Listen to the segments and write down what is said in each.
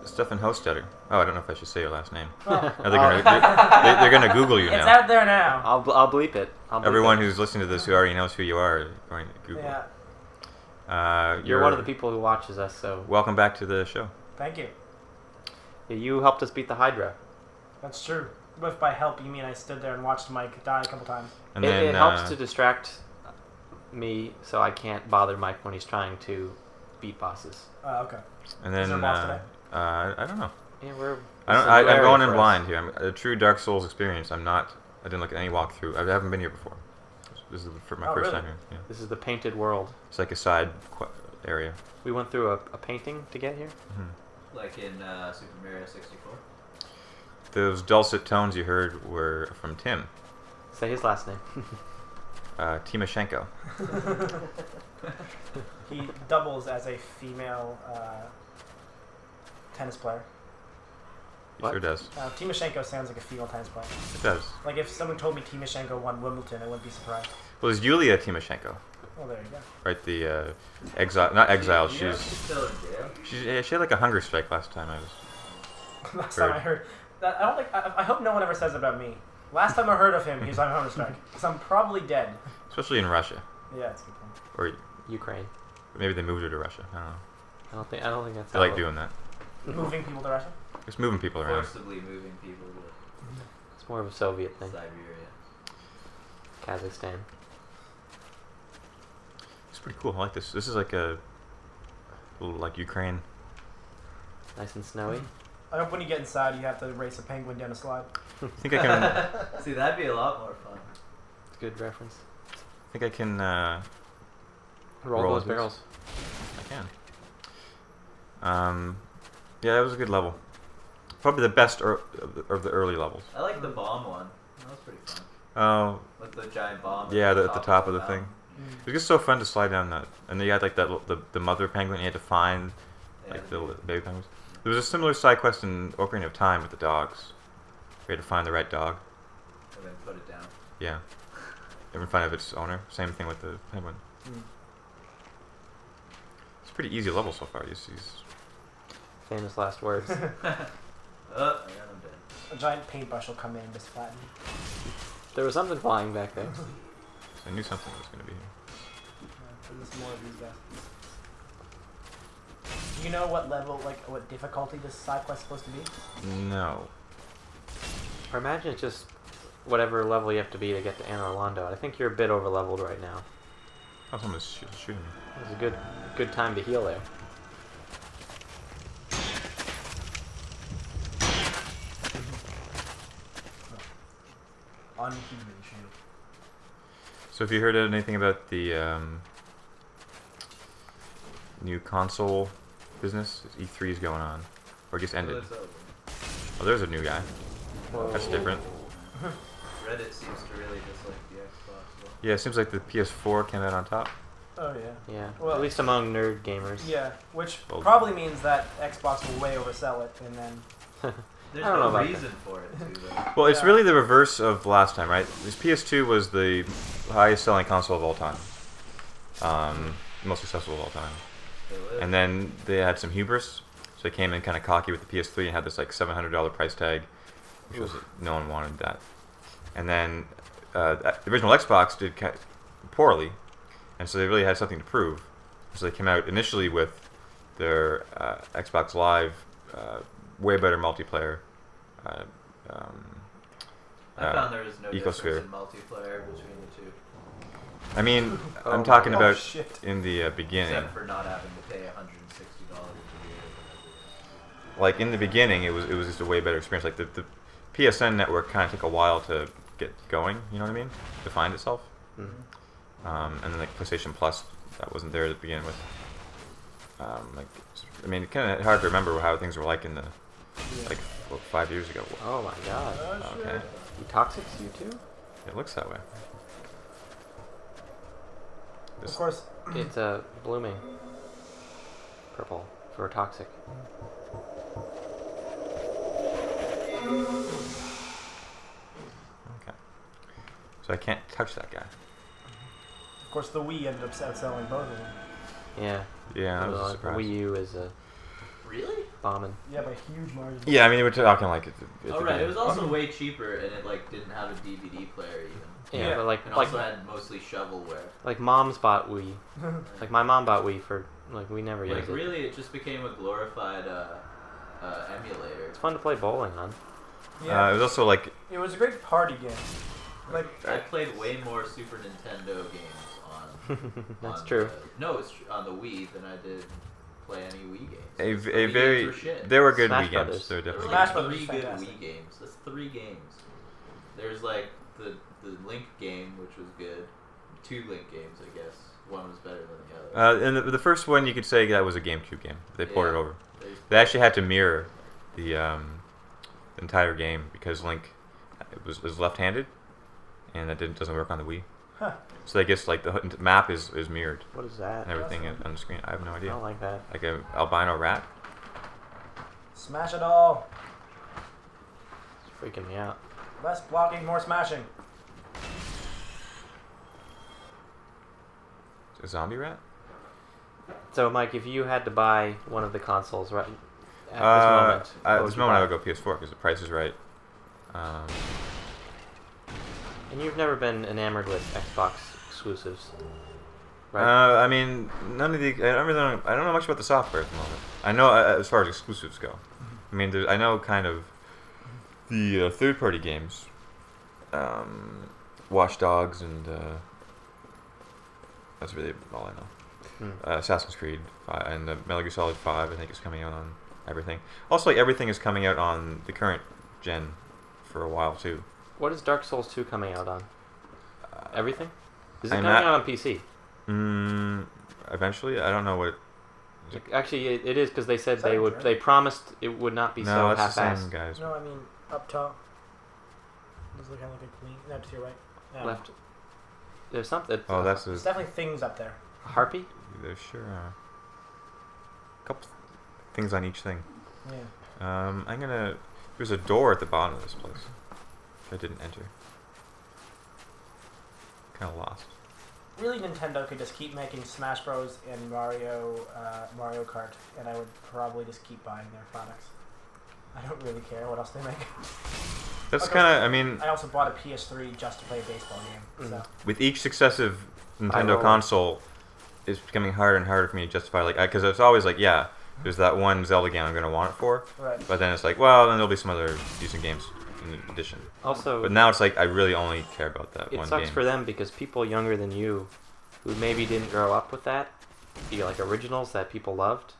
Stefan Hostetter. Oh, I don't know if I should say your last name. Oh. No, they're gonna Google you now. It's out there now. I'll bleep it. Everyone who's listening to this who already knows who you are is going to Google. Yeah. You're one of the people who watches us, so welcome back to the show. Thank you. Yeah, you helped us beat the Hydra. That's true. If by help you mean I stood there and watched Mike die a couple times. And It helps to distract me so I can't bother Mike when he's trying to beat bosses. Okay. And then Is there a boss today? I don't know. Yeah, I'm going in blind here. I'm a true Dark Souls experience. I didn't look at any walkthrough. I haven't been here before. This is my first time here. Yeah. This is the painted world. It's like a side area. We went through a painting to get here. Mm-hmm. Like in Super Mario 64. Those dulcet tones you heard were from Tim. Say his last name. Timoshenko. He doubles as a female tennis player. He sure does. Timoshenko sounds like a female tennis player. It does. Like if someone told me Timoshenko won Wimbledon, I wouldn't be surprised. Well, there's Yulia Timoshenko. Oh, there you go. Right, the not exiled. She's still in jail. She had like a hunger strike last time I was. Last time I heard that, I hope no one ever says about me. Last time I heard of him, he was on hunger strike. So I'm probably dead. Especially in Russia. Yeah, that's a good point. Or Ukraine. maybe they moved her to Russia. I don't know. I don't think that's. They like doing that. Moving people to Russia? Just moving people around. Forcibly moving people to It's more of a Soviet thing. Siberia. Kazakhstan. It's pretty cool. I like this. This is like a little like Ukraine. Nice and snowy. I hope when you get inside, you have to race a penguin down a slide. I think I can. See, that'd be a lot more fun. It's a good reference. I think I can. Roll those this. barrels. I can. Yeah, that was a good level. Probably the best of the early levels. I like the bomb one. That was pretty fun. Oh. With the giant bomb. Yeah, at the top of the thing. Mm. It was just so fun to slide down that, and then you had like the mother penguin. You had to find like the baby penguins. There was a similar side quest in Ocarina of Time with the dogs. We had to find the right dog. And then put it down. Yeah. In front of its owner. Same thing with the penguin. Mm. It's a pretty easy level so far. He's Famous last words. I got him dead. A giant paintbrush will come in and just flatten. There was something flying back there. I knew something was going to be here. There's more of these guys. Do you know what level, like, what difficulty this side quest is supposed to be? No. Or imagine it's just whatever level you have to be to get to Anne Orlando. I think you're a bit over leveled right now. Oh, someone's shooting me. It was a good time to heal there. Unhuman shield. So have you heard anything about the new console business? E3 is going on. Or just ended. Oh, there's a new guy. Whoa. That's different. Reddit seems to really dislike the Xbox one. Yeah, it seems like the PS4 came out on top. Oh, yeah. Yeah, Well, at least among nerd gamers. Yeah, which Well, probably means that Xbox will way oversell it, and then... There's I don't know no about reason for it, too, though. Well, it's Yeah. really the reverse of last time, right? This PS2 was the highest selling console of all time. Most successful of all time. And then they had some hubris. So they came in kind of cocky with the PS3 and had this like $700 price tag, which was no one wanted that. And then the original Xbox did poorly, and so they really had something to prove. So they came out initially with their Xbox Live, way better multiplayer. I found there was no difference Ecosphere. in multiplayer between the two. I mean, Oh I'm talking my about shit. in the beginning. Except for not having to pay $160 a year. Like in the beginning, it was just a way better experience. Like the PSN network kind of took a while to get going. You know what I mean? To find itself. Mm-hmm. And then like PlayStation Plus, that wasn't there to begin with. Like, I mean, it's kind of hard to remember how things were like in the like 5 years ago. Oh my god. Okay, You toxic, you too? it looks that way. Of course, It's blooming. Purple for toxic. Okay, so I can't touch that guy. of course, the Wii ended up outselling both of them. Yeah. Yeah, that was a surprise. Wii U is Really? bombing. Yeah, by huge margin. Yeah, I mean, we're talking like. Oh right, it was also way cheaper, and it like didn't have a DVD player even. Yeah, Yeah. but like And like also had mostly shovelware. like mom's bought Wii. Like my mom bought Wii for like we never Like used it. really, it just became a glorified emulator. It's fun to play bowling on. Yeah. It was also like. It was a great party game. Like, I played way more Super Nintendo games on. That's on true. No, it's on the Wii than I did play any Wii games. A Wii games very. were shit. They were good Smash Wii games. Brothers. They were There were definitely. Smash like Brothers three is good fantastic. Wii games. That's 3 games. There's like the Link game, which was good. 2 Link games, I guess. One was better than the other. And the first one, you could say that was a GameCube game. They ported it Yeah. over. They actually had to mirror the entire game because Link was left-handed, and that doesn't work on the Wii. Huh. So I guess like the map is mirrored What is that? and everything on the screen. I have no I idea. don't like that. Like a albino rat. smash it all. It's freaking me out. Less blocking, more smashing. A zombie rat? So Mike, if you had to buy one of the consoles right at this moment, At what this would you moment, I buy? would go PS4 because the price is right. And you've never been enamored with Xbox exclusives, right? I mean, none of the. I don't know much about the software at the moment. I know as far as exclusives go. I mean, I know kind of the third-party games, Watch Dogs, and that's really all I know. Assassin's Creed and Metal Gear Solid 5, I think, is coming out on everything. Also, like everything is coming out on the current gen for a while too. What is Dark Souls 2 coming out on? Everything? Is it I'm coming not- out on PC? Eventually, I don't know what. Actually, it is because they said Is that they a would. German? They promised it would not be No, so that's the half-assed. same guys. No, I mean up top. It's looking like a queen. No, to your right. No. Left. There's something. Oh, that's There's a. definitely things up there. Harpy. There sure are. A couple things on each thing. Yeah. I'm gonna. There's a door at the bottom of this place. I didn't enter. Kind of lost. Really, Nintendo could just keep making Smash Bros. And Mario Kart, and I would probably just keep buying their products. I don't really care what else they make. That's Okay. kind of. I mean, I also bought a PS3 just to play a baseball game. So with each successive Nintendo roll. console, it's becoming harder and harder for me to justify. Like, because it's always like, yeah, there's that one Zelda game I'm gonna want it for, right. but then it's like, well, then there'll be some other decent games in addition. Also, But now it's like I really only care about that it one sucks game. for them because people younger than you, who maybe didn't grow up with that, like originals that people loved,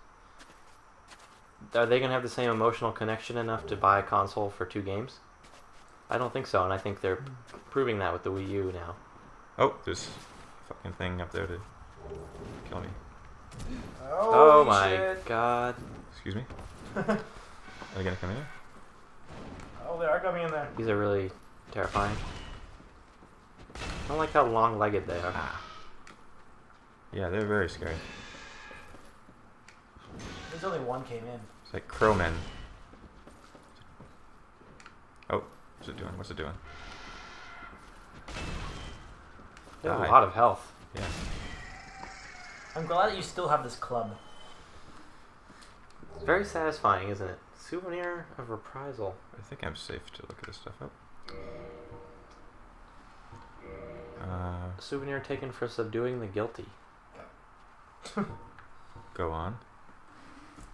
are they gonna have the same emotional connection enough to buy a console for 2 games? I don't think so, and I think they're proving that with the Wii U now. Oh, there's a fucking thing up there to kill me. Oh Holy my shit. god! Excuse me. Are they gonna come in here? Oh, they are coming in there. These are really terrifying. I don't like how long-legged they are. Yeah, they're very scary. There's only one came in. It's like crowmen. Oh, what's it doing? What's it doing? They have a Die. lot of health. Yeah. I'm glad that you still have this club. It's very satisfying, isn't it? Souvenir of reprisal. I think I'm safe to look at this stuff up. Souvenir taken for subduing the guilty. Go on.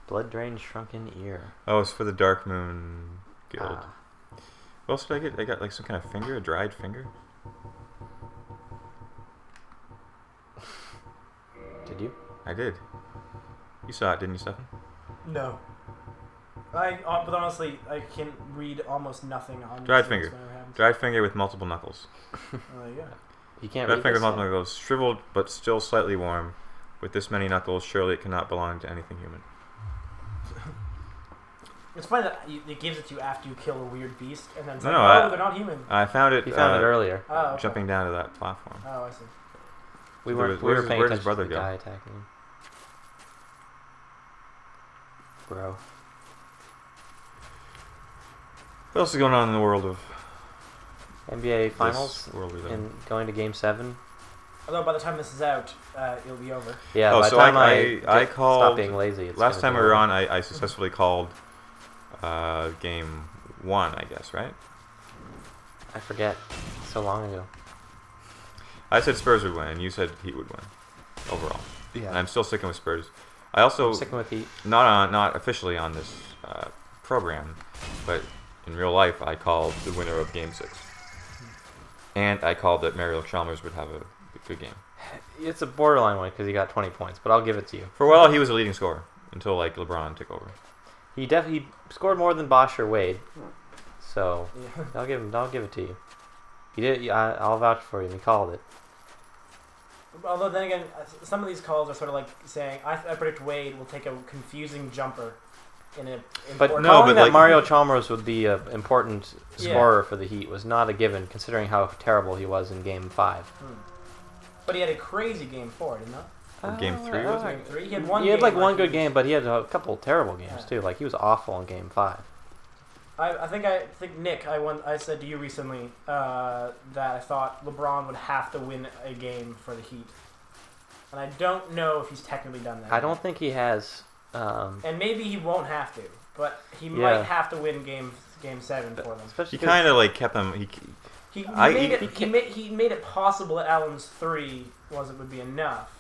Blood drained shrunken ear. Oh, it's for the Dark Moon Guild. Ah. What else did I get? I got like some kind of finger, a dried finger. Did you? I did. You saw it, didn't you, Stefan? No. But honestly, I can read almost nothing on Dried these finger. things whenever it happens. Dried finger with multiple knuckles. Oh, there you go. You can't Dried read finger with this? multiple knuckles, shriveled but still slightly warm. With this many knuckles, surely it cannot belong to anything human. It's funny that it gives it to you after you kill a weird beast, and then it's No, like, no, oh, they're not human. I found it. You found it earlier. Oh, okay. Jumping down to that platform. Oh, I see. We So weren't. where We were does- paying where does attention brother to the go? guy attacking him. Bro. What else is going on in the world of NBA Finals this world we live in? and going to Game 7. Although by the time this is out, it'll be over. Yeah, Oh, by so the time I stop called being lazy. It's last gonna time be we were over. on. I successfully called game 1, I guess, right? I forget. So long ago. I said Spurs would win, and you said Heat would win overall. Yeah. And I'm still sticking with Spurs. I also I'm sticking with Heat. not officially on this program, but in real life, I called the winner of Game 6, and I called that Mario Chalmers would have a good game. It's a borderline one because he got 20 points, but I'll give it to you. For a while, he was a leading scorer until like LeBron took over. He scored more than Bosch or Wade, so Yeah. I'll give it to you. He did. I'll vouch for you. He called it. Although then again, some of these calls are sort of like saying, I predict Wade will take a confusing jumper in a. But important- no, calling but that like- Mario Chalmers would be an important Yeah. scorer for the Heat was not a given, considering how terrible he was in Game 5. But he had a crazy game 4, didn't he? Or Game 3 was it? Game 3. He had one. He had game like where one he good was- game, but he had a couple terrible games Yeah. too. Like he was awful in Game 5. I think Nick, I said to you recently that I thought LeBron would have to win a game for the Heat, and I don't know if he's technically done that. I don't think he has. And maybe he won't have to, but he Yeah. might have to win game 7 for them. Especially He 'cause- kind of like kept them. He I- made he- he made it possible that Allen's 3 would be enough,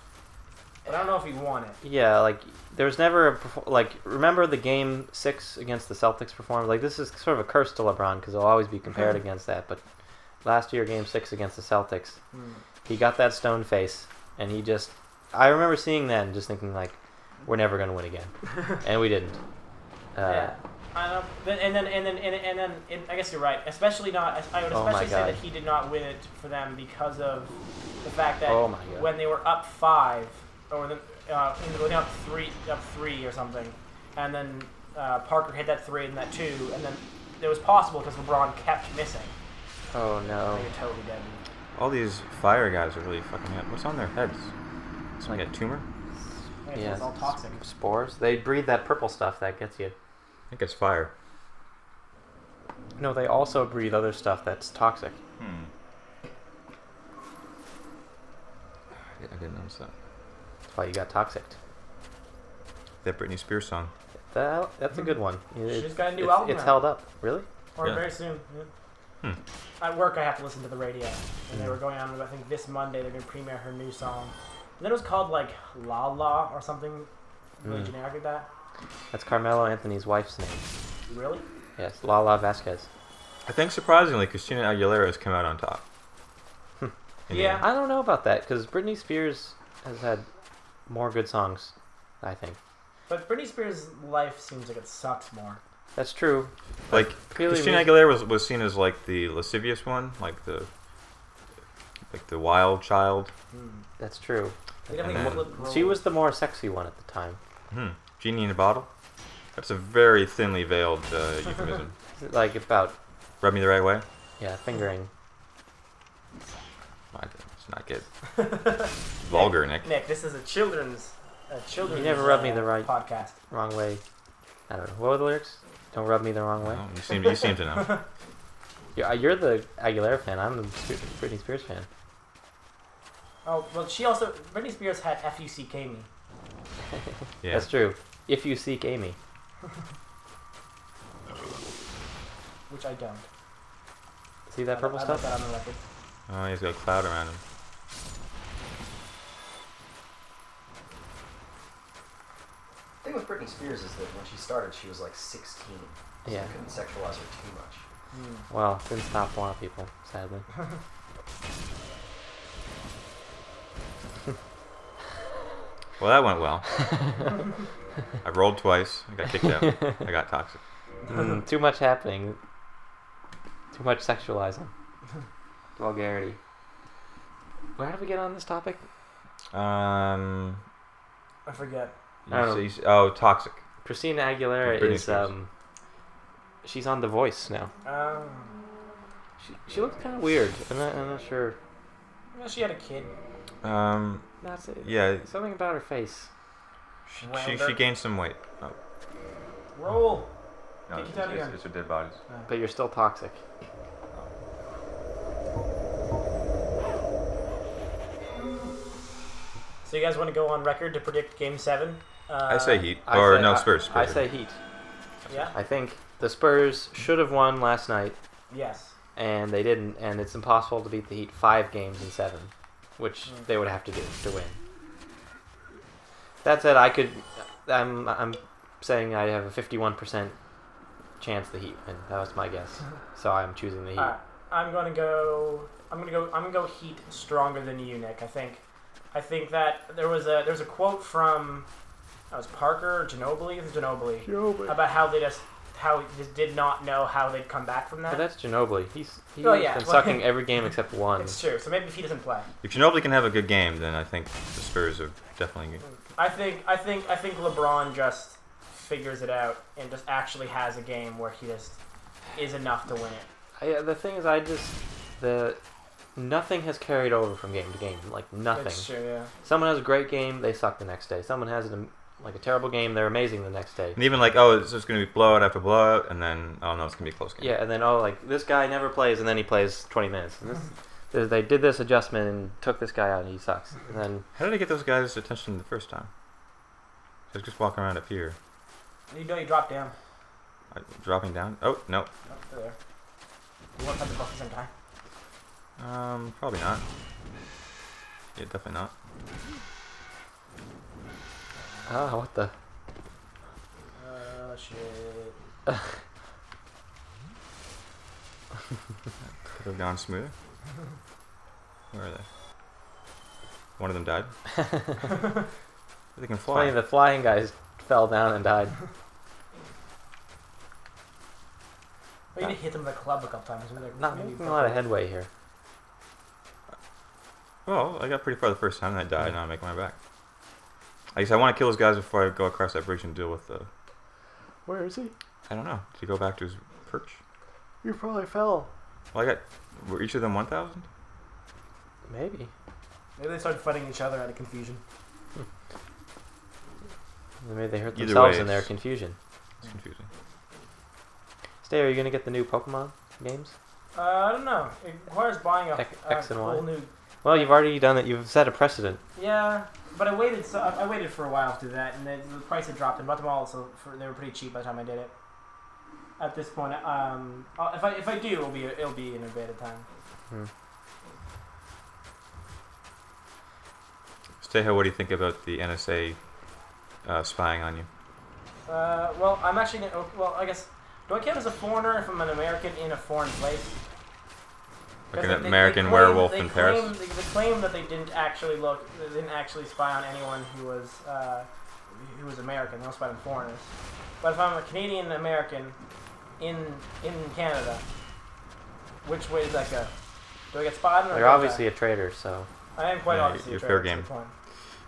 but I don't know if he won it. Yeah, like there's never like remember the Game 6 against the Celtics performance. Like this is sort of a curse to LeBron because he'll always be compared against that. But last year, Game 6 against the Celtics, he got that stone face, and he just. I remember seeing that and just thinking like, we're never gonna win again, and we didn't. Yeah. I don't. And then I guess you're right. Especially not. I would Oh my especially say that God. he did not win it for them because of the fact that Oh my God. when they were up 5 or going up three or something, and then Parker hit that 3 and that 2, and then it was possible because LeBron kept missing. Oh no. You're totally dead. All these fire guys are really fucking up. What's on their heads? Some Like- get tumor? Yeah, It's all toxic. spores. They breathe that purple stuff that gets you. I think it's fire. No, they also breathe other stuff that's toxic. I didn't notice that. That's why you got toxic. That Britney Spears song. That's a good one. She's got a new album It's out. held up. Really? Or Yeah. very soon. Yeah. At work, I have to listen to the radio, and they were going on. I think this Monday they're going to premiere her new song. And then it was called like La La or something really generic like that. That's Carmelo Anthony's wife's name. Really? Yes, Lala Vasquez. I think surprisingly, Christina Aguilera has come out on top. In the Yeah. end. I don't know about that because Britney Spears has had more good songs. I think But Britney Spears' life seems like it sucks more. that's true. Like Clearly Christina music- Aguilera was seen as like the lascivious one, like the wild child. That's true. They definitely And flipped roles. She was the more sexy one at the time. Genie in a bottle. That's a very thinly veiled euphemism. Like about Rub me the right way. fingering. It's not good. Vulgar, Nick. Nick, this is a children's. You never rubbed me the right- podcast. Wrong way. I don't know. What were the lyrics? Don't rub me the wrong way. Well, you seem to know. You're the Aguilera fan. I'm the Britney Spears fan. Oh well, Britney Spears had FUCK me. Yeah. That's true. If you seek Amy. Which I don't. See that purple I stuff? That on the record. Oh, he's got a cloud around him. The thing with Britney Spears is that when she started, she was like 16. So Yeah. you couldn't sexualize her too much. Well, didn't stop a lot of people, sadly. Well, that went well. I rolled twice. I got kicked out. I got toxic. Too much happening. Too much sexualizing. Vulgarity. Where did we get on this topic? Um. I forget. I don't know. Toxic. Christina Aguilera Britney is Spears. she's on The Voice now. She looks kind of weird. I'm not sure. Well, she had a kid. That's it. Yeah. Something about her face. She gained some weight. Oh. Roll. No, Kick it out again. it's her dead bodies. But you're still toxic. So you guys want to go on record to predict Game 7? I say Heat. I Spurs. say Heat. Yeah? I think the Spurs should have won last night, Yes. and they didn't, and it's impossible to beat the Heat 5 games in 7, which they would have to do to win. That said, I'm saying I have a 51% chance the Heat win. That was my guess. So I'm choosing the Heat. I'm gonna go Heat stronger than you, Nick. I think that there was a quote from Parker or Ginobili. It was Ginobili about how he just did not know how they'd come back from that. But that's Ginobili. He's been yeah. sucking every game except one. It's true. So maybe if he doesn't play, If Ginobili can have a good game, then I think the Spurs are definitely good. I think LeBron just figures it out and just actually has a game where he just is enough to win it. The thing is, nothing has carried over from game to game. Like nothing. That's true. Yeah. Someone has a great game, they suck the next day. Someone has a terrible game, they're amazing the next day. And even it's just going to be blowout after blowout, and then no, it's going to be a close game. Yeah, and then this guy never plays, and then he plays 20 minutes. And they did this adjustment and took this guy out, and he sucks. And then How did I get those guys' attention the first time? They're just walking around up here. You dropped down. Dropping down? Oh, no. Oh, they're there. You want to touch the ball at the same time? Probably not. Yeah, definitely not. what the? Shit. Could have gone smoother. Where are they? One of them died. They can fly. Funny, the flying guys fell down and died. We need to hit them with a club a couple times. Not making a lot of headway here. Well, I got pretty far the first time, and I died. Now I'm making my back. I guess I want to kill those guys before I go across that bridge and deal with the... Where is he? I don't know. Did he go back to his perch? You probably fell. Well, were each of them 1,000? Maybe. Maybe they started fighting each other out of confusion. Maybe they hurt Either themselves way, in their it's- confusion. It's confusing. Stay, are you going to get the new Pokemon games? I don't know. It requires buying a X and Y? whole new... Well, you've already done it. You've set a precedent. Yeah, but I waited for a while to do that, and the price had dropped, and bought them all, so they were pretty cheap by the time I did it. At this point, if I do, it'll be in a bit of time. Steho, what do you think about the NSA spying on you? Well, I'm actually... Well, I guess... Do I count as a foreigner if I'm an American in a foreign place? Like 'Cause an they American claim- werewolf they in claim- Paris? They claim that they didn't actually spy on anyone who was American. They don't spy on foreigners. But if I'm a Canadian American in Canada, which way does that go? Do I get spied on? Or You're obviously a traitor, so... I am quite Yeah, obviously a you're traitor, fair that's game. the point.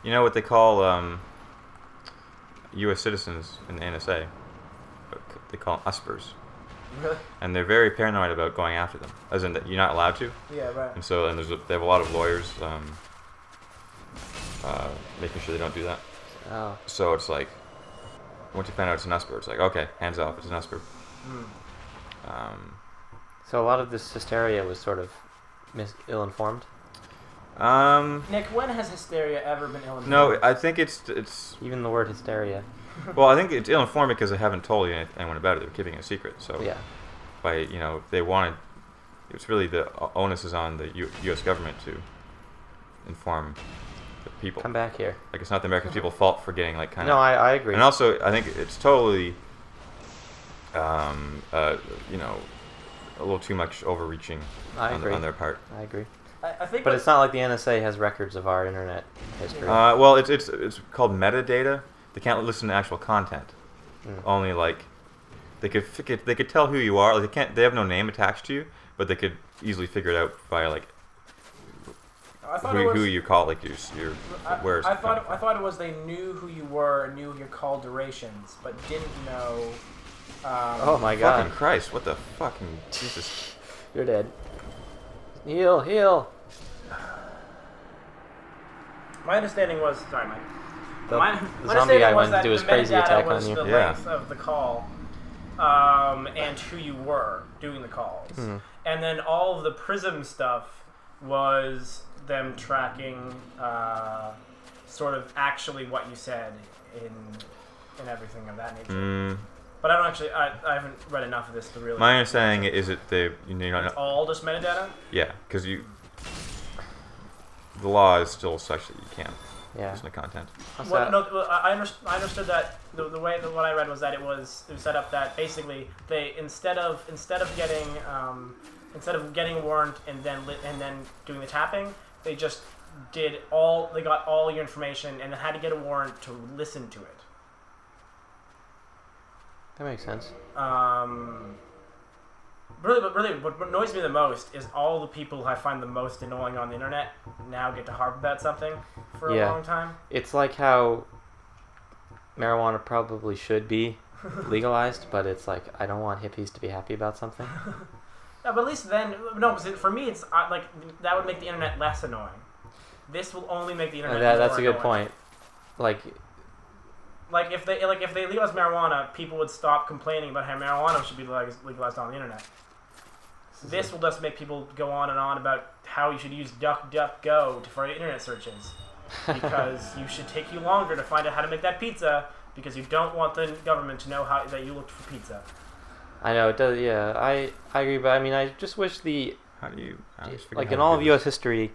You know what they call U.S. citizens in the NSA? They call them uspers. Really? And they're very paranoid about going after them. As in that you're not allowed to. Yeah, right. And so they have a lot of lawyers making sure they don't do that. Oh. So it's like, once you find out it's an usper, it's like, okay, hands off, it's an usper. So a lot of this hysteria was sort of ill-informed? Nick, when has hysteria ever been ill-informed? No, I think it's Even the word hysteria. well, I think it's ill-informed because they haven't told anyone about it. They're keeping it a secret. So Yeah. if they wanted, it's really the onus is on the U.S. government to inform the people. Come back here. Like it's not the American people's fault for getting like kind No, of. I agree. And also, I think it's totally, a little too much overreaching I agree. on their part. I agree. I think. But it's not like the NSA has records of our internet history. Well, it's called metadata. They can't listen to actual content. Only like they could tell who you are. Like they have no name attached to you, but they could easily figure it out via like who you call, like your where's. I thought it was they knew who you were and knew your call durations, but didn't know. Oh my god. Fucking Christ! What the fucking Jesus? You're dead. Heal. My understanding was sorry, Mike. The My zombie understanding guy was went to that do his the crazy metadata attack was on you. the Yeah. length of the call, and who you were doing the calls, and then all of the Prism stuff was them tracking sort of actually what you said in everything of that nature. Mm, But I don't actually. I haven't read enough of this to really. my understanding is that It's all just metadata. yeah, because the law is still such that you can't Yeah. listen to content. Well, no, I understood that the way that what I read was that it was set up that basically they instead of getting a warrant and then doing the tapping, they just they got all your information and then had to get a warrant to listen to it. That makes sense. Really, what annoys me the most is all the people I find the most annoying on the internet now get to harp about something for a Yeah. long time. It's like how marijuana probably should be legalized, but it's like I don't want hippies to be happy about something. Yeah, but at least then, no, because for me, it's like that would make the internet less annoying. This will only make the internet That's more a good annoying. point. Like, Like if they legalize marijuana, people would stop complaining about how marijuana should be legalized on the internet. This will just make people go on and on about how you should use DuckDuckGo for internet searches, because you should take you longer to find out how to make that pizza because you don't want the government to know that you looked for pizza. I know it does. Yeah, I agree, but I mean, I just wish I always forget like how in to all do of U.S. history,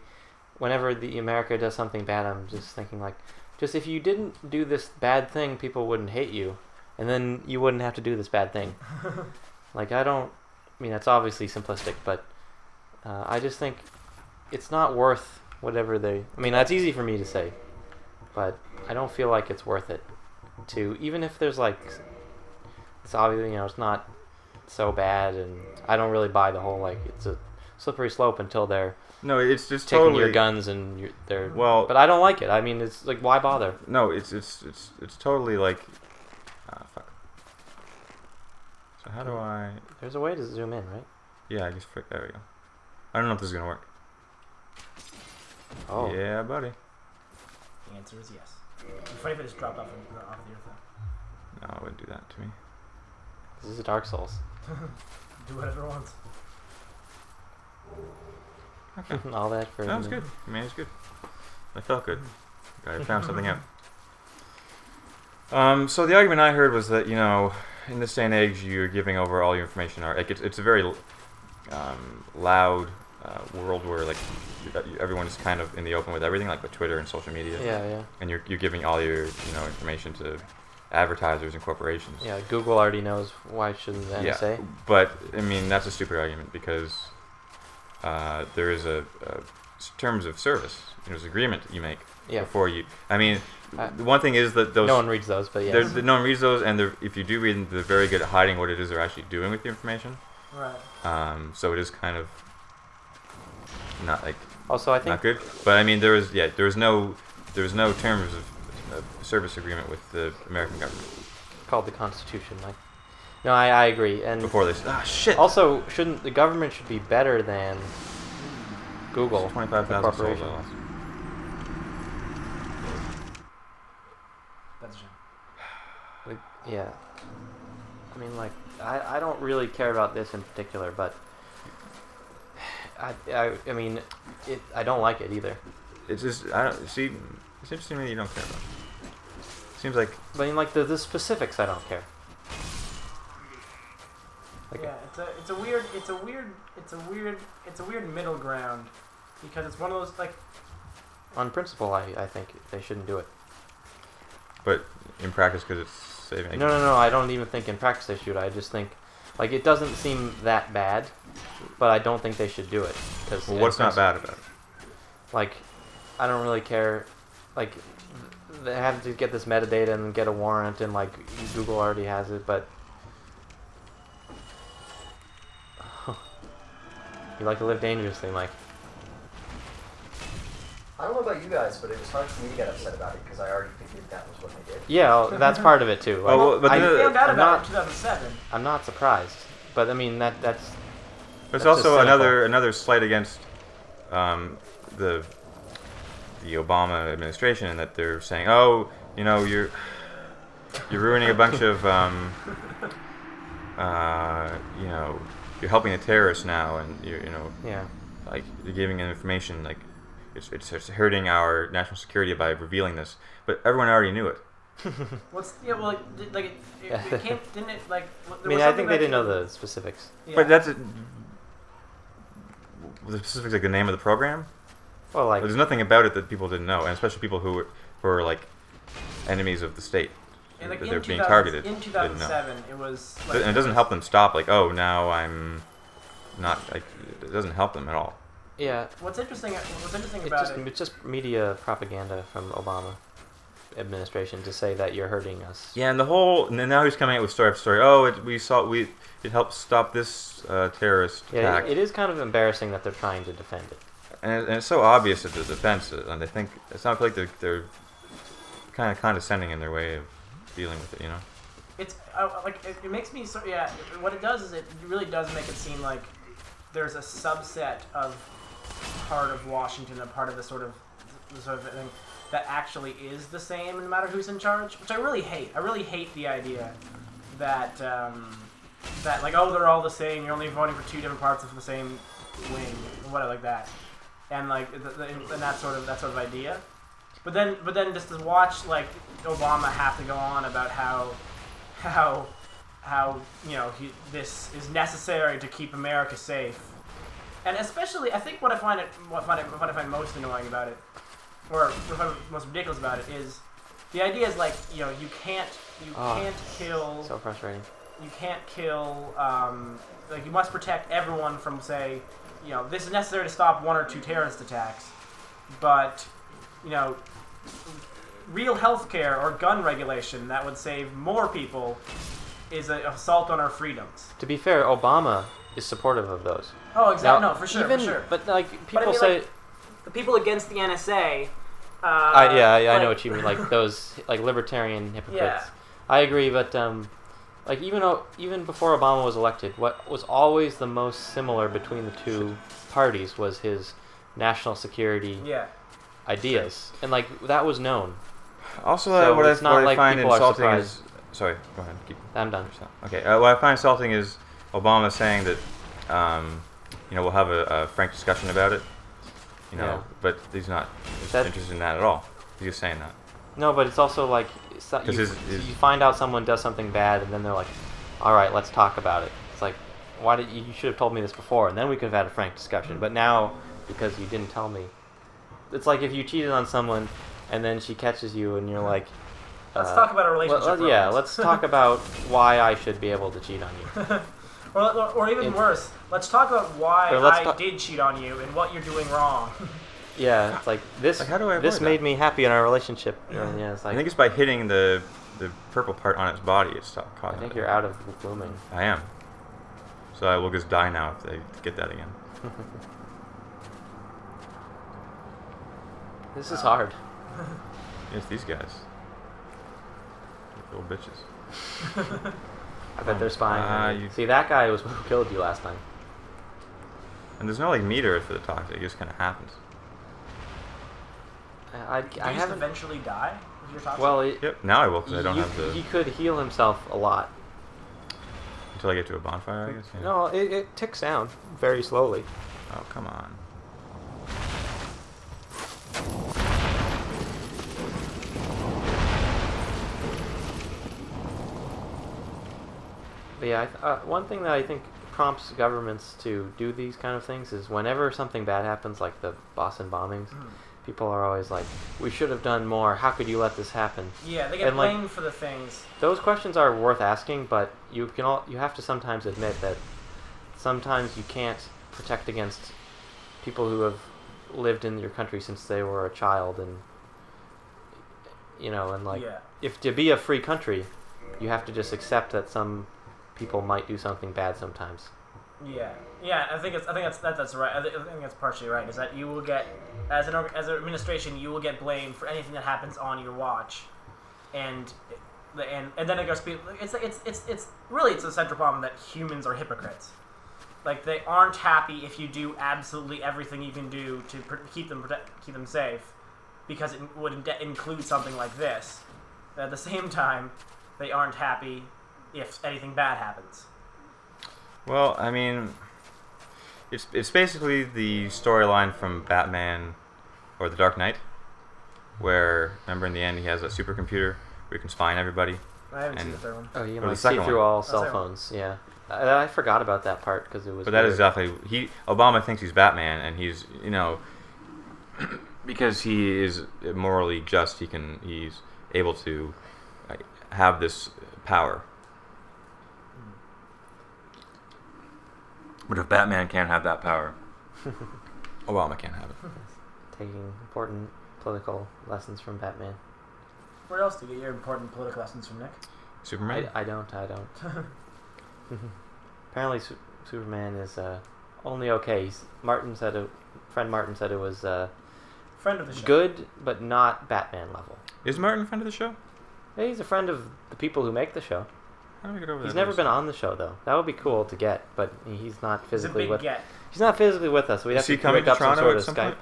whenever the America does something bad, I'm just thinking like, just if you didn't do this bad thing, people wouldn't hate you, and then you wouldn't have to do this bad thing. Like I mean, that's obviously simplistic, but I just think it's not worth whatever they. I mean, that's easy for me to say, but I don't feel like it's worth it. Even if there's like, it's obvious, it's not so bad, and I don't really buy the whole like it's a slippery slope until they're No, it's just taking totally your guns and they're. well. But I don't like it. I mean, it's like why bother? No, it's totally like. Fuck. So how do I? There's a way to zoom in, right? Yeah, I guess. There we go. I don't know if this is gonna work. Oh. Yeah, buddy. The answer is yes. It'd be funny if it just dropped off the earth though. No, it wouldn't do that to me. This is Dark Souls. Do whatever it wants. Okay. All that for. That was good. I mean, it's good. I felt good. I found something out. So the argument I heard was that in this day and age, you're giving over all your information. Like it's a very loud world where like everyone is kind of in the open with everything, like with Twitter and social media. Yeah. And you're giving all your information to advertisers and corporations. Yeah, Google already knows. Why shouldn't the NSA? Yeah, but I mean that's a stupid argument because there is a terms of service. There's an agreement that you make before you. I mean, the one thing is that those no one reads those, but yeah, no one reads those, and if you do read them, they're very good at hiding what it is they're actually doing with the information. Right. So it is kind of not like also I think not good. But I mean, there was no terms of service agreement with the American government called the Constitution. Like, no, I agree. And before they said, shit. Also, the government should be better than Google, 25,000 souls. corporation. I lost. That's a shame. Like, yeah. I mean, like, I don't really care about this in particular, but I mean, I don't like it either. It's just see. It's interesting that you don't care about it. Seems like. But I mean, like the specifics, I don't care. Like, Yeah, it's a weird middle ground because it's one of those like. on principle, I think they shouldn't do it. But in practice, because it's saving. No. I don't even think in practice they should. I just think, like, it doesn't seem that bad, but I don't think they should do it. Well, what's not bad about it? Like, I don't really care. Like, they have to get this metadata and get a warrant, and like Google already has it, but you like to live dangerously, Mike. I don't know about you guys, but it was hard for me to get upset about it because I already figured that was what they did. Yeah, well, that's part of it too. Like, well, but I then- found out I'm about not- it in 2007. I'm not surprised, but I mean that's. There's That's also just cynical. another slight against the Obama administration, in that they're saying, you're ruining a bunch of you're helping the terrorists now, and Yeah. like you're giving them information. Like it's hurting our national security by revealing this. But everyone already knew it. It came, didn't it, like... I mean, I think they didn't know the specifics. Yeah. But that's the specifics, like the name of the program. Well, like, There's nothing about it that people didn't know, and especially people who were like enemies of the state. And like that in they're being 2000 targeted. In didn't know. 2007, it was... Like, And it doesn't help them stop. Like, oh, now I'm not. Like, it doesn't help them at all. yeah, What's interesting about it... it's just media propaganda from Obama administration to say that you're hurting us. Yeah, and and now he's coming out with story after story. Oh, it helped stop this terrorist Yeah, attack. it is kind of embarrassing that they're trying to defend it. And it's so obvious that the defense, and they think it's not like they're kind of condescending in their way of dealing with it, you know. It's it makes me so yeah. What it does is it really does make it seem like there's a subset of part of Washington, a part of the sort of thing that actually is the same no matter who's in charge, which I really hate. I really hate the idea that that like, oh, they're all the same. You're only voting for two different parts of the same wing, or whatever, like that, and like and that sort of idea. But then just to watch like Obama have to go on about how this is necessary to keep America safe, and especially I think what I find most annoying about it, or what I find most ridiculous about it, is the idea is like you can't kill. So frustrating. You can't kill. Like you must protect everyone from, say, this is necessary to stop one or two terrorist attacks, but real healthcare or gun regulation that would save more people is an assault on our freedoms. To be fair, Obama is supportive of those. Oh, exactly. Now, No, for sure, even, for sure. But like people I mean, say, like, the people against the NSA. I know what you mean. Like those like libertarian hypocrites. Yeah. I agree, but like even before Obama was elected, what was always the most similar between the two parties was his national security ideas, and like that was known. Also, So what it's not I like find people are insulting surprised. is... Sorry, go ahead. Keep. I'm done. Okay, what I find insulting is Obama saying that, we'll have a frank discussion about it. Yeah. But he's not interested in that at all. He's just saying that. No, but it's also like you find out someone does something bad, and then they're like, "All right, let's talk about it." It's like, why did you should have told me this before, and then we could have had a frank discussion. But now, because you didn't tell me, it's like if you cheated on someone, and then she catches you, and you're like, Let's talk about a relationship. Let's talk about why I should be able to cheat on you. or even worse, let's talk about why I did cheat on you and what you're doing wrong. Yeah, it's like this. Like, how do I this avoid made that? me happy in our relationship. Yeah, it's like I think it's by hitting the purple part on its body. It's caught. I think you're out of blooming. I am. So I will just die now if they get that again. This is hard. It's these guys. Little bitches. I bet they're spying. you- See, that guy was who killed you last time. And there's no like meter for the toxic. It just kind of happens. I haven't eventually die if you're toxic. Well, Yep. Now I will because I don't have the he could heal himself a lot. until I get to a bonfire. I guess. Yeah. No, it ticks down very slowly. Oh come on. But yeah, one thing that I think prompts governments to do these kind of things is whenever something bad happens, like the Boston bombings, people are always like, "We should have done more. How could you let this happen?" Yeah, they get and, like, blamed for the things. Those questions are worth asking, but you have to sometimes admit that sometimes you can't protect against people who have lived in your country since they were a child, and and like if to be a free country, you have to just accept that some people might do something bad sometimes. Yeah, I think that's right. I think that's partially right. Is that you will get as an administration, you will get blamed for anything that happens on your watch, and then it goes. It's really a central problem that humans are hypocrites. Like they aren't happy if you do absolutely everything you can do to keep them safe, because it would include something like this. But at the same time, they aren't happy if anything bad happens. Well, I mean, it's basically the storyline from Batman or The Dark Knight, where remember in the end he has a supercomputer where he can spy on everybody. I haven't seen And- the third one. Oh, you Or can the see second through one. all second cell one. phones. Yeah, I forgot about that part because it was. But that is weird. definitely Obama thinks he's Batman, and he's because he is morally just. He's able to have this power. But if Batman can't have that power, Obama can't have it. taking important political lessons from Batman. Where else do you get your important political lessons from, Nick? Superman. I don't. Apparently, Superman is only okay. Friend Martin said it was Friend of the show. good, but not Batman level. Is Martin a friend of the show? Yeah, he's a friend of the people who make the show. How do we get over He's that? never been on the show though. That would be cool to get, but he's not It's a physically big with. get. He's not physically with us. We'd have Is he to coming pick to up some Toronto sort at of some Skype.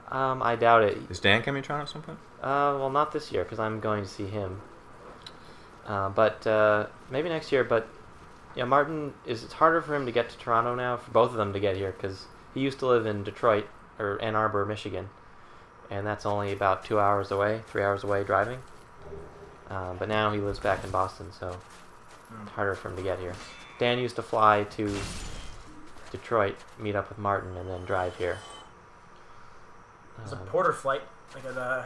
point? I doubt it. Is Dan coming to Toronto at some point? Well, not this year because I'm going to see him. But maybe next year. But yeah, Martin it's harder for him to get to Toronto now. For both of them to get here because he used to live in Detroit or Ann Arbor, Michigan, and that's only about 2 hours away, 3 hours away driving. But now he lives back in Boston, so it's harder for him to get here. Dan used to fly to Detroit, meet up with Martin, and then drive here. It's a porter flight. Like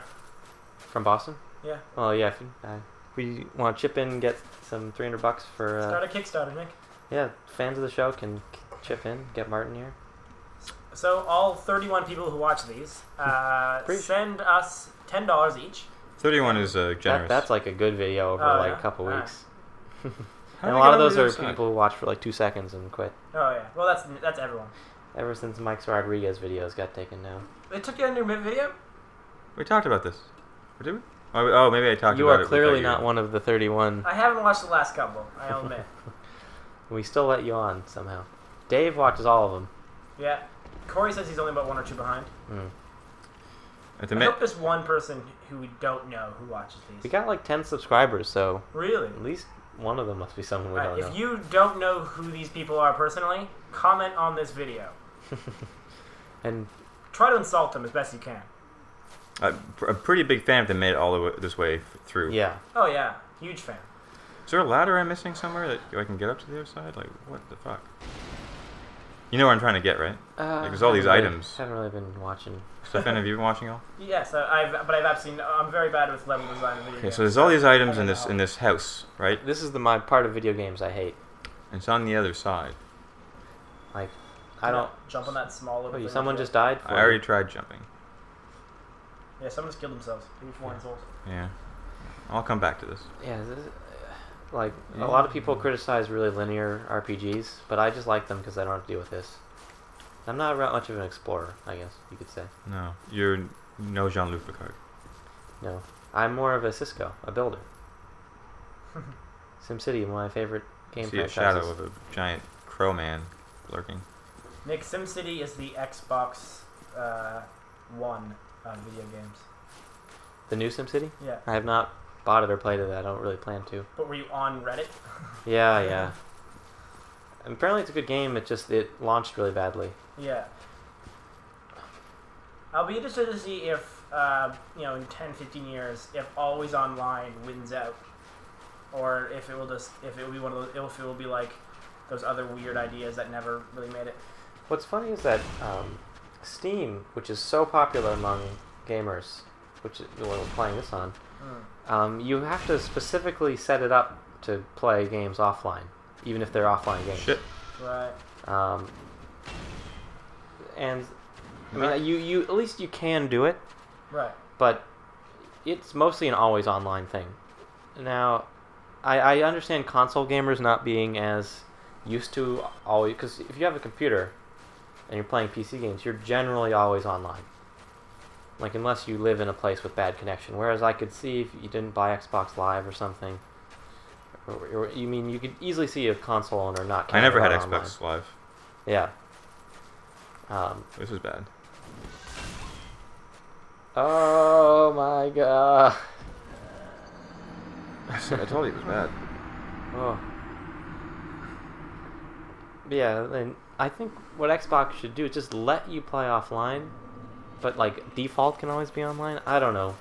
From Boston? yeah. Oh yeah. If we want to chip in and get some $300 for. Start a Kickstarter, Nick. Yeah, fans of the show can chip in, get Martin here. So all 31 people who watch these, Preach. send us $10 each. 31 is generous. That's like a good video over Oh, like yeah? a couple Alright. weeks. How And do a we lot get of over those the are other side? people who watch for like 2 seconds and quit. Oh yeah. Well, that's everyone. Ever since Mike's Rodriguez videos got taken down. They took you on your video. We talked about this. Or did we? Oh, maybe I talked You about it. are clearly without you. not one of the 31. I haven't watched the last couple. I'll admit. We still let you on somehow. Dave watches all of them. Yeah. Corey says he's only about 1 or 2 behind. At the I mi- hope there's one person who we don't know who watches these. We got like 10 subscribers, so Really? at least one of them must be someone we Alright, don't if know. you don't know who these people are personally, comment on this video. And Try to insult them as best you can. I'm a pretty big fan if they made it all the way, this way through. yeah, Oh yeah, huge fan. Is there a ladder I'm missing somewhere that I can get up to the other side? Like, what the fuck? You know where I'm trying to get, right? there's all these items. Haven't really been watching. Stefan, have you been watching all? Yes, I've absolutely. I'm very bad with level design in video Okay, games. so there's all these items I in don't this know. in this house, right? This is my part of video games I hate. And it's on the other side. Like, I don't. jump on that small little. Oh, thing someone with just you. died for I already you. tried jumping. Yeah, someone just killed themselves. Maybe 4 souls. Yeah. I'll come back to this. Yeah, like a lot of people criticize really linear RPGs, but I just like them because I don't have to deal with this. I'm not much of an explorer, I guess you could say. No, you're no Jean-Luc Picard. No, I'm more of a Cisco, a builder. SimCity, one of my favorite game See a franchises. shadow of a giant crow man lurking. Nick, SimCity is the Xbox One on video games. The new SimCity? Yeah. I have not bought it or played it. I don't really plan to. But were you on Reddit? Yeah. And apparently it's a good game. It launched really badly. Yeah. I'll be interested to see if, in 10, 15 years, if Always Online wins out. Or if it will be one of those, if it will be like those other weird ideas that never really made it. What's funny is that Steam, which is so popular among gamers, which is what we're playing this on, you have to specifically set it up to play games offline, even if they're offline games. Shit. Right. And I mean, you at least you can do it, Right. but it's mostly an always online thing. Now, I understand console gamers not being as used to always, because if you have a computer and you're playing PC games, you're generally always online. Like, unless you live in a place with bad connection. Whereas I could see if you didn't buy Xbox Live or something. Or you could easily see a console owner not I caring never had about Xbox online. Live. Yeah. This is bad. Oh my god. I told you it was bad. Oh. Yeah, and I think what Xbox should do is just let you play offline, But like default can always be online. I don't know.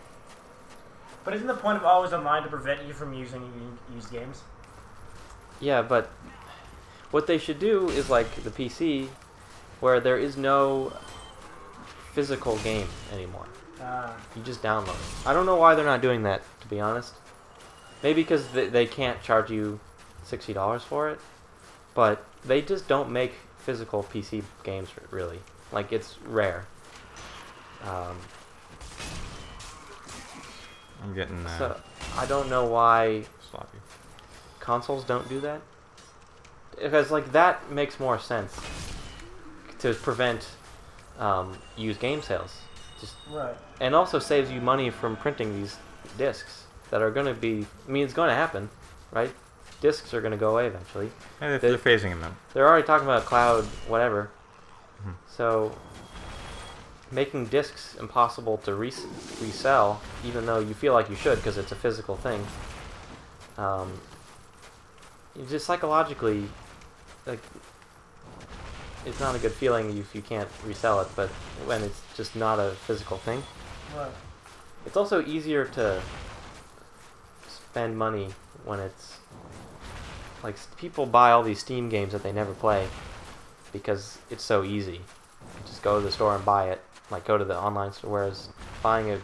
But isn't the point of always online to prevent you from using used games? Yeah, but what they should do is like the PC, where there is no physical game anymore. You just download it. I don't know why they're not doing that, to be honest. Maybe because they can't charge you $60 for it, but they just don't make physical PC games really. Like, it's rare. I'm getting So I don't know why sloppy. consoles don't do that. Because like that makes more sense to prevent used game sales. Just Right. and also saves you money from printing these discs that are going to be. I mean, it's going to happen, right? Discs are going to go away eventually. Hey, they're phasing them out. They're already talking about cloud, whatever. Mhm. So making discs impossible to resell, even though you feel like you should because it's a physical thing. You just psychologically, like, it's not a good feeling if you can't resell it, but when it's just not a physical thing. Right. It's also easier to spend money when it's like people buy all these Steam games that they never play because it's so easy. You just go to the store and buy it, like go to the online store, whereas buying a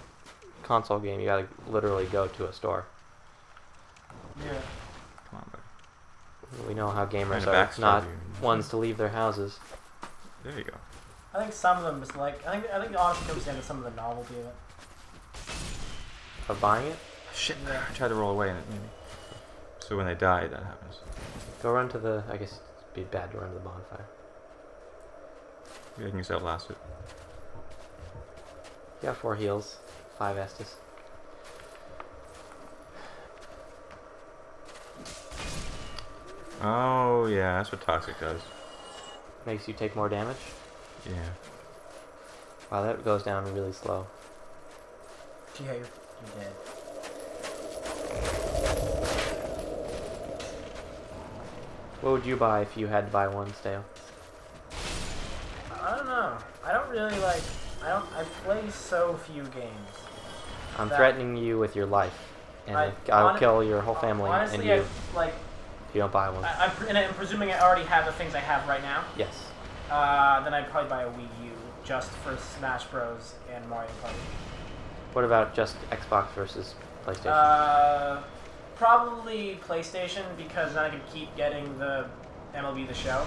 console game, you gotta literally go to a store. Yeah. Come on, buddy. We know how gamers Kinda are backstab not you. ones to leave their houses. There you go. I think some of them just like I think honestly comes down to some of the novelty of it. Of buying it, Shit. Yeah. I tried to roll away in it. So when they die, that happens. go run to the. I guess it'd be bad to run to the bonfire. You can just outlast it. You got 4 heals, 5 Estus. Oh yeah, that's what toxic does. Makes you take more damage. Yeah. Wow, that goes down really slow. Yeah, you're dead. What would you buy if you had to buy one, Stale? I don't know. I don't really like. I play so few games. I'm That- threatening you with your life, and I'll hon- kill your whole family Honestly, and you like if you don't buy one. I'm presuming I already have the things I have right now. Yes. Then I'd probably buy a Wii U just for Smash Bros. And Mario Party. What about just Xbox versus PlayStation? Probably PlayStation because then I can keep getting the MLB The Show,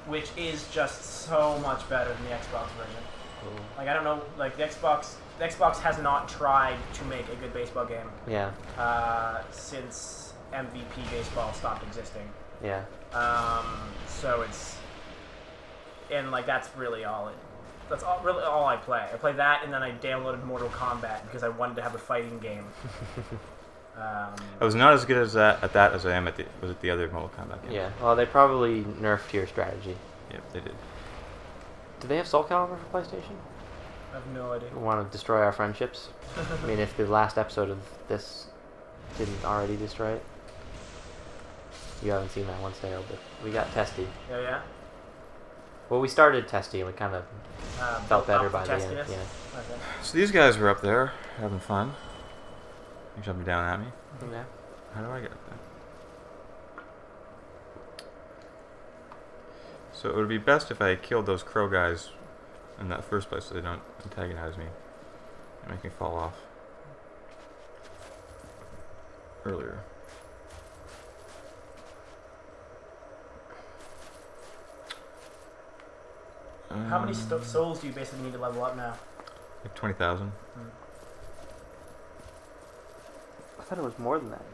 which is just so much better than the Xbox version. Cool. Like I don't know, like the Xbox has not tried to make a good baseball game Yeah. since MVP baseball stopped existing. Yeah. So it's and like that's really all it. That's really all I play. I play that, and then I downloaded Mortal Kombat because I wanted to have a fighting game. I was not as good as that as I am at the other Mortal Kombat game. Yeah. Well, they probably nerfed your strategy. Yep, they did. Do they have Soul Calibur for PlayStation? I have no idea. Want to destroy our friendships? I mean, if the last episode of this didn't already destroy it. You haven't seen that one, Stale, but we got testy. Oh yeah. Well, we started testy, and we kind of felt better by the end. testiness? Yeah. Okay. So these guys were up there having fun. You jumping down at me? Yeah. How do I get up there? So it would be best if I killed those crow guys in that first place so they don't antagonize me and make me fall off earlier. How many souls do you basically need to level up now? Like 20,000. I thought it was more than that.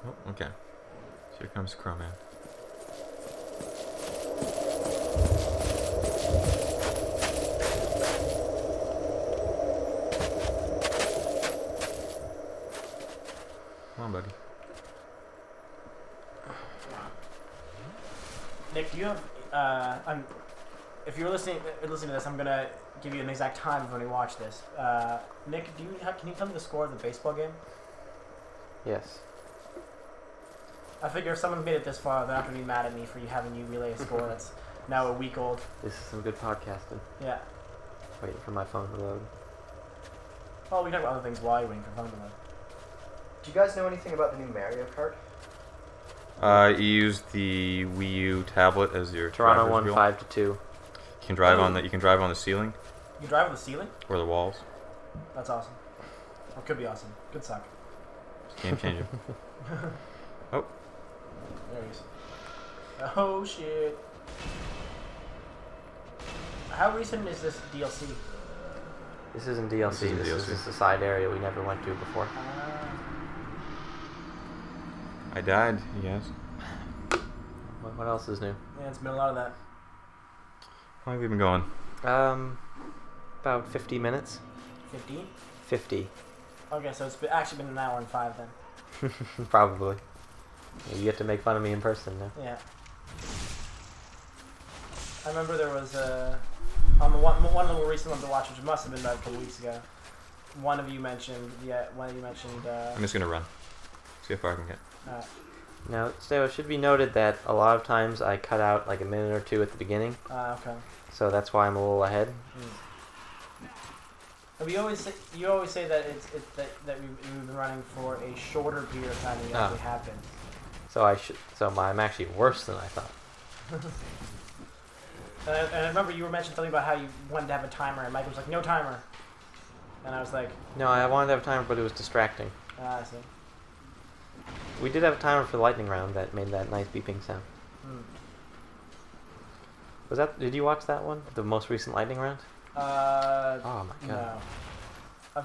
Oh, okay. So here comes Crow Man. Come on, buddy. Nick, do you have? If you're listening to this, I'm gonna give you an exact time of when we watch this. Nick, can you tell me the score of the baseball game? Yes. I figure if someone made it this far, they're not gonna be mad at me for having you relay a score that's now a week old. This is some good podcasting. Yeah. Waiting for my phone to load. Well, we talk about other things while you're waiting for phone to load. Do you guys know anything about the new Mario Kart? You use the Wii U tablet as your Toronto driver's won wheel. 5-2. You can drive on the. You can drive on the ceiling You can drive with the ceiling? or the walls. That's awesome. Or could be awesome. Could suck. It's game changer. There he is. Oh shit. How recent is this DLC? This isn't DLC. This isn't This is DLC. just a side area we never went to before. I died. Yes. What else is new? Yeah, it's been a lot of that. How long have we been going? About 50 minutes. 15? 50. Okay, so it's actually been an hour and 5 then. Probably. You get to make fun of me in person now. Yeah. I remember there was on the one little recent one to watch, which must have been about a couple weeks ago. One of you mentioned, I'm just gonna run. See how far I can get. Now, so it should be noted that a lot of times I cut out like a minute or two at the beginning, okay. so that's why I'm a little ahead. But you always say that it's that we've been running for a shorter period of time than we actually have been. So I'm actually worse than I thought. And I remember you were mentioning something about how you wanted to have a timer, and Mike was like, "No timer," and I was like, No, I wanted to have a timer, but it was distracting. "Ah, I see." We did have a timer for the lightning round that made that nice beeping sound. Was that? Did you watch that one? The most recent lightning round? Oh my god. No. I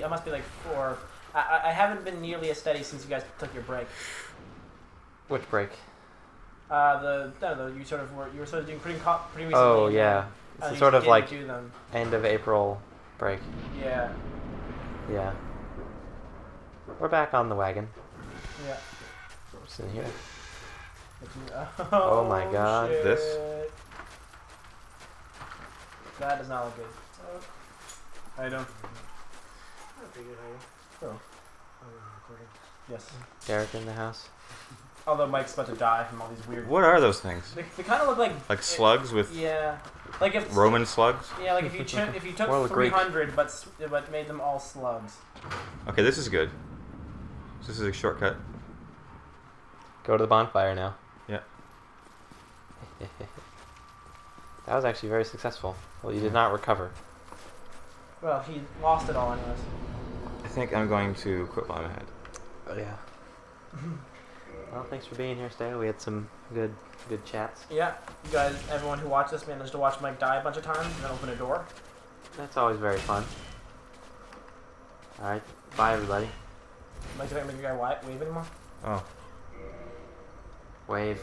must be like 4. I haven't been nearly as steady since you guys took your break. Which break? You were sort of doing pretty recently. Oh yeah. and It's you sort of didn't like do them. end of April break. Yeah. Yeah. We're back on the wagon. Yeah. We're sitting here. Oh my god. shit. This? That does not look good. How you doing? Oh. Yes. Derek in the house. Although Mike's about to die from all these weird. What are those things? They kind of look like Slugs with Yeah. Like if Roman slugs? Yeah, like if you took More like Greek. 300 but made them all slugs. Okay, this is good. This is a shortcut. Go to the bonfire now. Yeah. That was actually very successful. Well, you did not recover. Well, he lost it all anyways. I think I'm going to quit while I'm ahead. Oh yeah. Well, thanks for being here, Stay. We had some good chats. Yeah, you guys, everyone who watched this managed to watch Mike die a bunch of times and then open a door. That's always very fun. All right. Bye, everybody. Mike, did I make your guy wave anymore? Oh. Wave.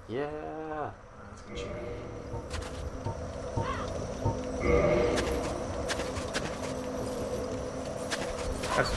Yeah. That's good shit. That's